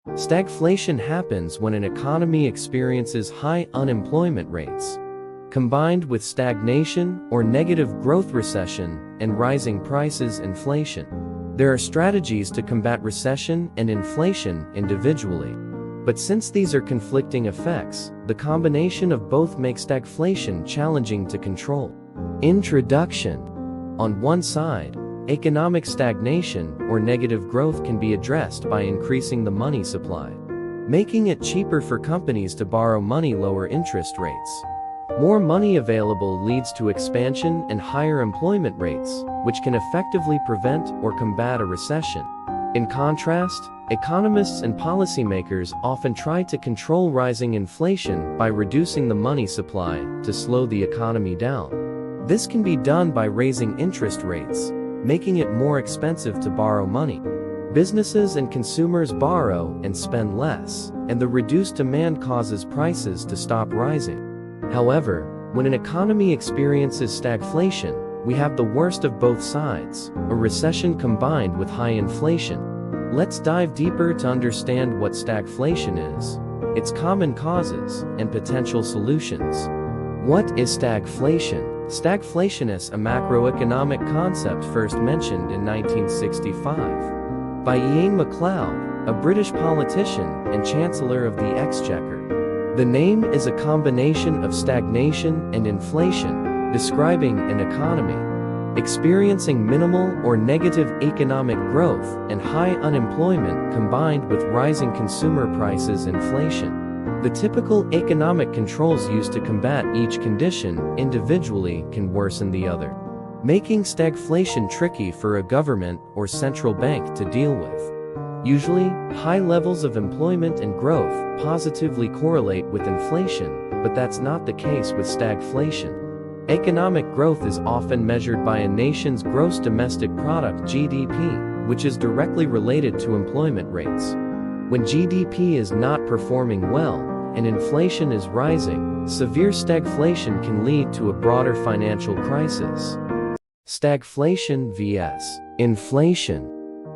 Stagflation happens when an economy experiences high unemployment rates, combined with stagnation or negative growth recession and rising prices inflation. There are strategies to combat recession and inflation individually. But since these are conflicting effects, the combination of both makes stagflation challenging to control. Introduction. On one side, economic stagnation or negative growth can be addressed by increasing the money supply, making it cheaper for companies to borrow money, lower interest rates. More money available leads to expansion and higher employment rates, which can effectively prevent or combat a recession. In contrast, economists and policymakers often try to control rising inflation by reducing the money supply to slow the economy down. This can be done by raising interest rates, making it more expensive to borrow money. Businesses and consumers borrow and spend less, and the reduced demand causes prices to stop rising. However, when an economy experiences stagflation, we have the worst of both sides, a recession combined with high inflation. Let's dive deeper to understand what stagflation is, its common causes, and potential solutions. What is stagflation? Stagflation is a macroeconomic concept first mentioned in 1965 by Ian MacLeod, a British politician and Chancellor of the Exchequer. The name is a combination of stagnation and inflation, describing an economy experiencing minimal or negative economic growth and high unemployment combined with rising consumer prices inflation. The typical economic controls used to combat each condition individually can worsen the other, making stagflation tricky for a government or central bank to deal with. Usually, high levels of employment and growth positively correlate with inflation, but that's not the case with stagflation. Economic growth is often measured by a nation's gross domestic product (GDP), which is directly related to employment rates. When GDP is not performing well, and inflation is rising, severe stagflation can lead to a broader financial crisis. Stagflation vs. inflation.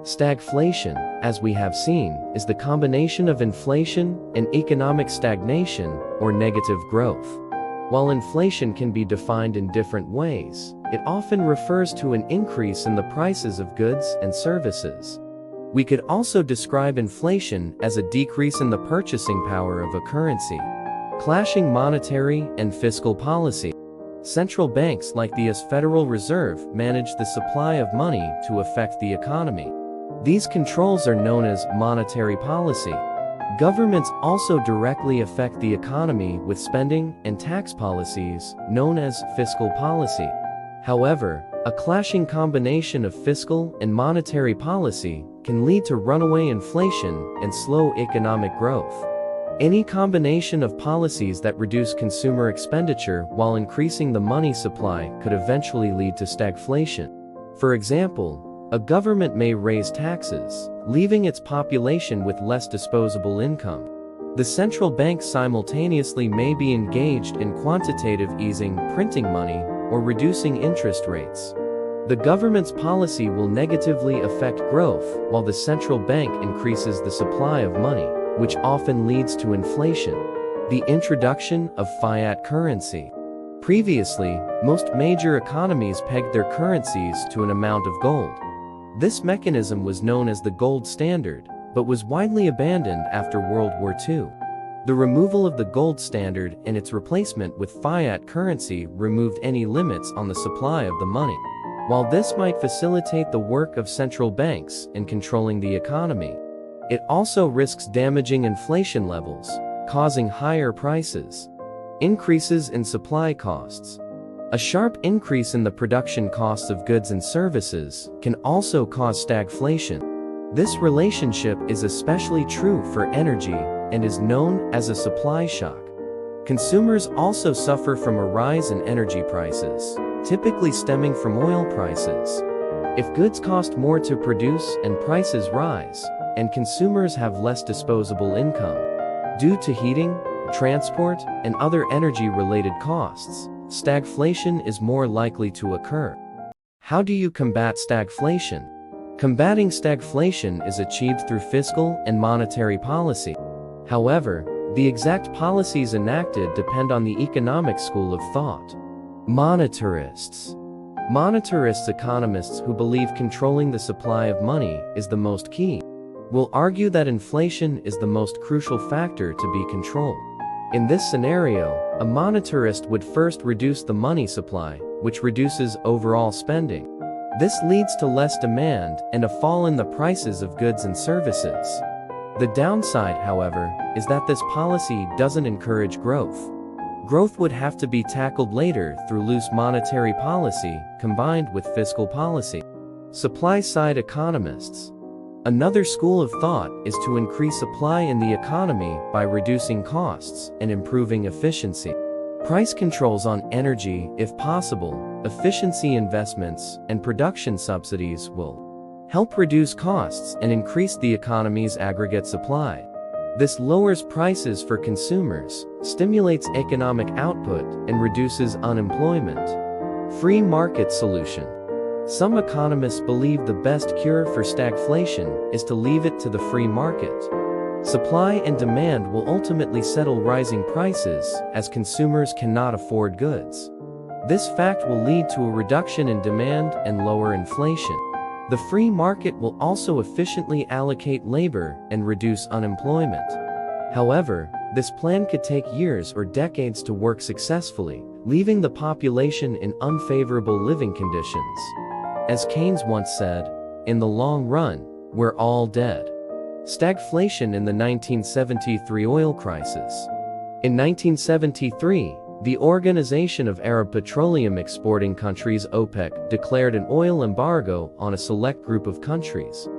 Stagflation, as we have seen, is the combination of inflation and economic stagnation or negative growth. While inflation can be defined in different ways, it often refers to an increase in the prices of goods and services. We could also describe inflation as a decrease in the purchasing power of a currency. Clashing monetary and fiscal policy. Central banks like the US Federal Reserve manage the supply of money to affect the economy. These controls are known as monetary policy. Governments also directly affect the economy with spending and tax policies, known as fiscal policy. However, a clashing combination of fiscal and monetary policy can lead to runaway inflation and slow economic growth. Any combination of policies that reduce consumer expenditure while increasing the money supply could eventually lead to stagflation. For example, a government may raise taxes, leaving its population with less disposable income. The central bank simultaneously may be engaged in quantitative easing, printing money, or reducing interest rates. The government's policy will negatively affect growth, while the central bank increases the supply of money, which often leads to inflation. The introduction of fiat currency. Previously, most major economies pegged their currencies to an amount of gold. This mechanism was known as the gold standard, but was widely abandoned after World War II. The removal of the gold standard and its replacement with fiat currency removed any limits on the supply of the money. While this might facilitate the work of central banks in controlling the economy, it also risks damaging inflation levels, causing higher prices. Increases in supply costs. A sharp increase in the production costs of goods and services can also cause stagflation. This relationship is especially true for energy and is known as a supply shock. Consumers also suffer from a rise in energy prices, typically stemming from oil prices. If goods cost more to produce and prices rise, and consumers have less disposable income due to heating, transport, and other energy-related costs, stagflation is more likely to occur. How do you combat stagflation? Combating stagflation is achieved through fiscal and monetary policy. However, the exact policies enacted depend on the economic school of thought. Monetarists. Monetarist economists who believe controlling the supply of money is the most key will argue that inflation is the most crucial factor to be controlled. In this scenario, a monetarist would first reduce the money supply, which reduces overall spending. This leads to less demand and a fall in the prices of goods and services. The downside, however, is that this policy doesn't encourage growth. Growth would have to be tackled later through loose monetary policy combined with fiscal policy. Supply-side economists. Another school of thought is to increase supply in the economy by reducing costs and improving efficiency. Price controls on energy, if possible, efficiency investments, and production subsidies will help reduce costs and increase the economy's aggregate supply. This lowers prices for consumers, stimulates economic output, and reduces unemployment. Free market solution. Some economists believe the best cure for stagflation is to leave it to the free market. Supply and demand will ultimately settle rising prices as consumers cannot afford goods. This fact will lead to a reduction in demand and lower inflation. The free market will also efficiently allocate labor and reduce unemployment. However, this plan could take years or decades to work successfully, leaving the population in unfavorable living conditions. As Keynes once said, "In the long run, we're all dead." Stagflation in the 1973 oil crisis. In 1973, the Organization of Arab Petroleum Exporting Countries (OPEC) declared an oil embargo on a select group of countries.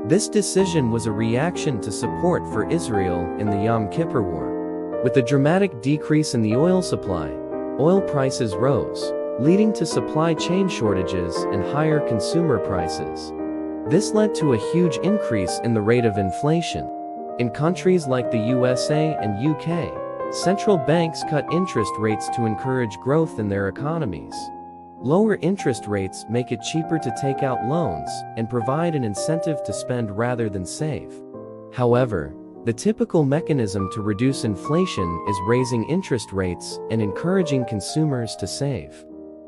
This decision was a reaction to support for Israel in the Yom Kippur War. With a dramatic decrease in the oil supply, oil prices rose, leading to supply chain shortages and higher consumer prices. This led to a huge increase in the rate of inflation. In countries like the USA and UK, central banks cut interest rates to encourage growth in their economies. Lower interest rates make it cheaper to take out loans and provide an incentive to spend rather than save. However, the typical mechanism to reduce inflation is raising interest rates and encouraging consumers to save.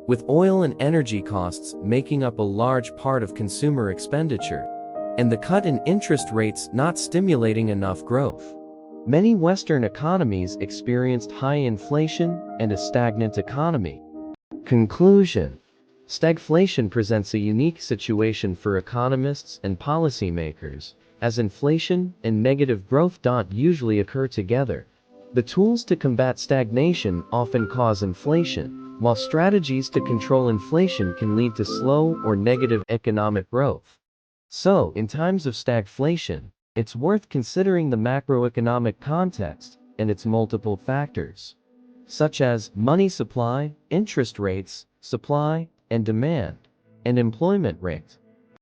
With oil and energy costs making up a large part of consumer expenditure, and the cut in interest rates not stimulating enough growth, many Western economies experienced high inflation and a stagnant economy. Conclusion. Stagflation presents a unique situation for economists and policymakers, as inflation and negative growth don't usually occur together. The tools to combat stagnation often cause inflation, while strategies to control inflation can lead to slow or negative economic growth. So, in times of stagflation, it's worth considering the macroeconomic context and its multiple factors, such as money supply, interest rates, supply and demand, and employment rate.